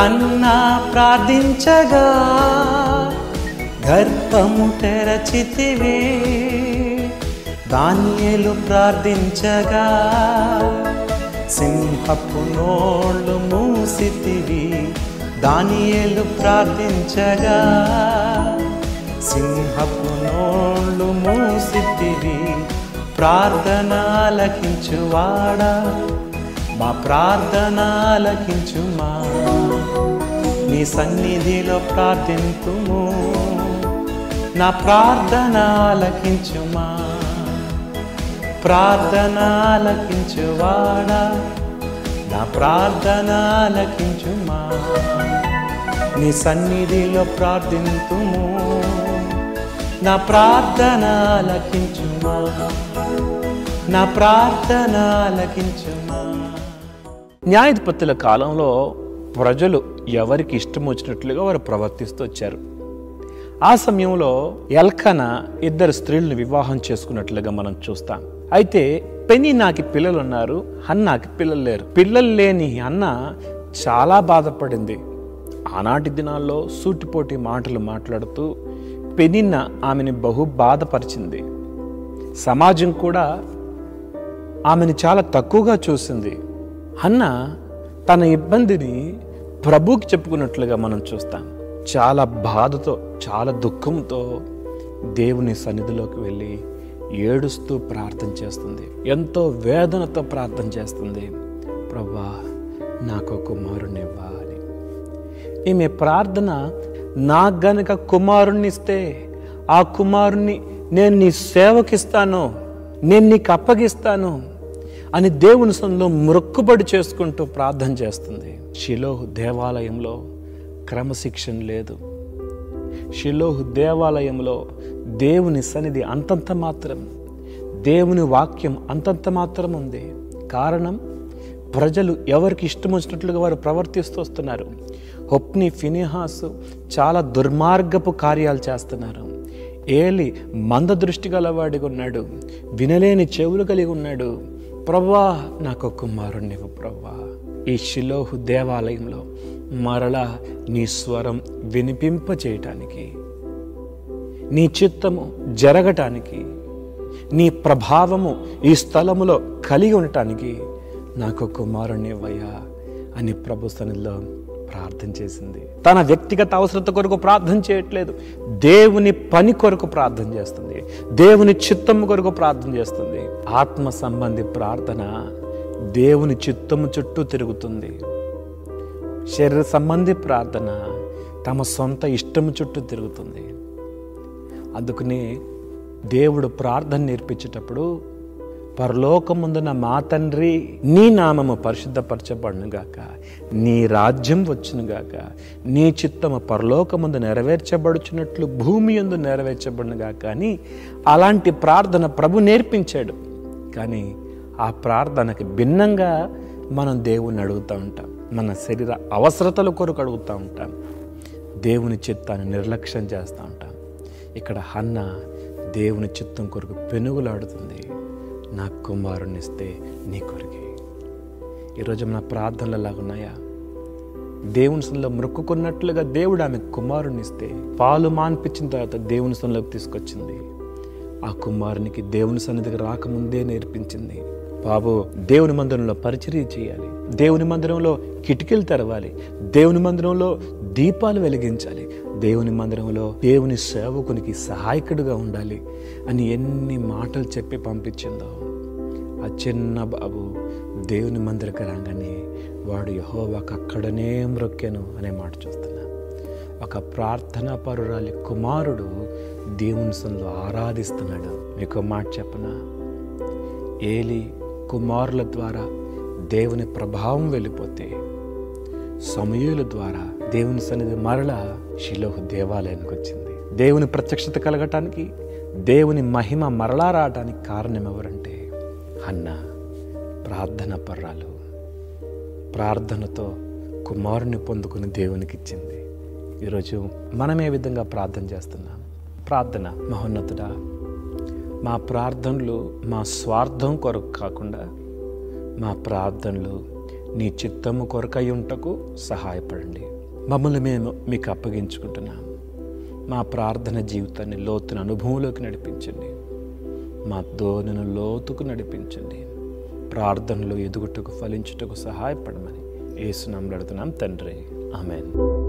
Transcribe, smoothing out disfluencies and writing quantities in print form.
Hannah ప్రార్థించగా గర్భము తెరచితివి, దానియేలు ప్రార్థించగా సింహపు నోళ్ళు మూసితివి, దానియేలు ప్రార్థించగా సింహపు నోళ్ళు మూసితివి. ప్రార్థన ఆలకించువాడా, మా ప్రార్థన ఆలకించుమా, నీ సన్నిధిలో ప్రార్థింతుము, నా ప్రార్థన ఆలకించుమా. ప్రార్థన ఆలకించువాడా, నా ప్రార్థన ఆలకించుమా, నీ సన్నిధిలో ప్రార్థింతుము, నా ప్రార్థన ఆలకించుమా, నా ప్రార్థన ఆలకించుమా. న్యాయాధిపతుల కాలంలో ప్రజలు ఎవరికి ఇష్టం వచ్చినట్లుగా వారు ప్రవర్తిస్తూ వచ్చారు. ఆ సమయంలో ఎల్కానా 2 స్త్రీలను వివాహం చేసుకున్నట్లుగా మనం చూస్తాం. అయితే పెనీనాకి పిల్లలు ఉన్నారు, హన్నాకి పిల్లలు లేరు. పిల్లలు లేని హన్నా చాలా బాధపడింది. ఆనాటి దినాల్లో సూటిపోటి మాటలు మాట్లాడుతూ పెనిన్నా ఆమెని బహు బాధపరిచింది. సమాజం కూడా ఆమెను చాలా తక్కువగా చూసింది. హన్నా తన ఇబ్బందిని ప్రభువుకి చెప్పుకున్నట్లుగా మనం చూస్తాం. చాలా బాధతో, చాలా దుఃఖంతో దేవుని సన్నిధిలోకి వెళ్ళి ఏడుస్తూ ప్రార్థన చేస్తుంది. ఎంతో వేదనతో ప్రార్థన చేస్తుంది. ప్రభువా, నాకు కుమారుణ్ణి ఇవ్వా అని. ఈమె ప్రార్థన, నాకు గనక కుమారుణ్ణి ఇస్తే ఆ కుమారుణ్ణి నేను నీ సేవకిస్తాను, నేను నీకు అప్పగిస్తాను అని దేవుని సన్నిధిలో మొక్కుబడి చేసుకుంటూ ప్రార్థన చేస్తుంది. షిలోహు దేవాలయంలో క్రమశిక్షణ లేదు. షిలోహు దేవాలయంలో దేవుని సన్నిధి అంతంత మాత్రం, దేవుని వాక్యం అంతంత మాత్రం ఉంది. కారణం, ప్రజలు ఎవరికి ఇష్టం వచ్చినట్లుగా వారు ప్రవర్తిస్తూ వస్తున్నారు. హొప్ని, ఫినెహాసు చాలా దుర్మార్గపు కార్యాలు చేస్తున్నారు. ఏలి మందదృష్టి గలవాడిగా ఉన్నాడు, వినలేని చెవులు కలిగి ఉన్నాడు. ప్రభువా, నాకు కుమారుణ్ణివ్వు ప్రభువా. ఈ షిలోహు దేవాలయంలో మరలా నీ స్వరం వినిపింప చేయటానికి, నీ చిత్తము జరగటానికి, నీ ప్రభావము ఈ స్థలములో కలిగి ఉండటానికి నాకు కుమారుణ్ణివ్వయ్యా అని ప్రభు సన్నిధిలో ప్రార్థన చేసింది. తన వ్యక్తిగత అవసరత కొరకు ప్రార్థన చేయట్లేదు, దేవుని పని కొరకు ప్రార్థన చేస్తుంది, దేవుని చిత్తము కొరకు ప్రార్థన చేస్తుంది. ఆత్మ సంబంధి ప్రార్థన దేవుని చిత్తము చుట్టూ తిరుగుతుంది. శరీర సంబంధి ప్రార్థన తమ సొంత ఇష్టము చుట్టూ తిరుగుతుంది. అందుకనే దేవుడు ప్రార్థన నేర్పించేటప్పుడు, పరలోకముందున మా తండ్రి, నీ నామము పరిశుద్ధపరచబడునుగాక, నీ రాజ్యం వచ్చునుగాక, నీ చిత్తము పరలోకముందు నెరవేర్చబడుచున్నట్లు భూమి యందు నెరవేర్చబడునుగాక అని అలాంటి ప్రార్థన ప్రభు నేర్పించాడు. కానీ ఆ ప్రార్థనకి భిన్నంగా మనం దేవుణ్ణి అడుగుతూ ఉంటాం. మన శరీర అవసరతల కొరకు అడుగుతూ ఉంటాం. దేవుని చిత్తాన్ని నిర్లక్ష్యం చేస్తూ ఉంటాం. ఇక్కడ హన్నా దేవుని చిత్తం కొరకు పెనుగులాడుతుంది. నా కుమారుణ్ణి ఇస్తే నీ కొరకే. ఈరోజు మన ప్రార్థనలు ఎలాగున్నాయా? దేవుని సన్నిధిలో మొక్కుకున్నట్లుగా దేవుడు ఆమె కుమారుణ్ణి ఇస్తే, పాలు మాన్పించిన తర్వాత దేవుని సన్నిధిలోకి తీసుకొచ్చింది. ఆ కుమారునికి దేవుని సన్నిధికి రాకముందే నేర్పించింది. బాబు, దేవుని మందిరంలో పరిచర్య చేయాలి, దేవుని మందిరంలో కిటికీలు తెరవాలి, దేవుని మందిరంలో దీపాలు వెలిగించాలి, దేవుని మందిరంలో దేవుని సేవకునికి సహాయకుడిగా ఉండాలి అని ఎన్ని మాటలు చెప్పి పంపించిందో. ఆ చిన్న బాబు దేవుని మందిరకు రాగానే వాడు యెహోవాకు అక్కడనే మ్రొక్కెను అనే మాట చూస్తున్నా. ఒక ప్రార్థనా పరురాలి కుమారుడు దేవుని సన్నిధిలో ఆరాధిస్తున్నాడు. మీకు మాట చెప్పనా? ఏలి కుమారుల ద్వారా దేవుని ప్రభావం వెళ్ళిపోతే, సమూయేలు ద్వారా దేవుని సన్నిధి మరలా షిలోహు దేవాలయానికి వచ్చింది. దేవుని ప్రత్యక్షత కలగటానికి, దేవుని మహిమ మరలా రావటానికి కారణం ఎవరంటే హన్నా. ప్రార్థన పర్రాలు ప్రార్థనతో కుమారుని పొందుకుని దేవునికి ఇచ్చింది. ఈరోజు మనం ఏ విధంగా ప్రార్థన చేస్తున్నాం? ప్రార్థన, మహోన్నతుడా, మా ప్రార్థనలు మా స్వార్థం కొరకు కాకుండా, మా ప్రార్థనలు నీ చిత్తము కొరకై ఉంటకు సహాయపడండి. మమ్మల్ని మేము మీకు అప్పగించుకుంటున్నాము. మా ప్రార్థన జీవితాన్ని లోతున అనుభవంలోకి నడిపించండి. మా ధోరణిని లోతుకు నడిపించండి. ప్రార్థనలో ఎదుగుటకు ఫలించుటకు సహాయపడమని యేసు నామములో అడుగుతున్నాం తండ్రి. ఆమేన్.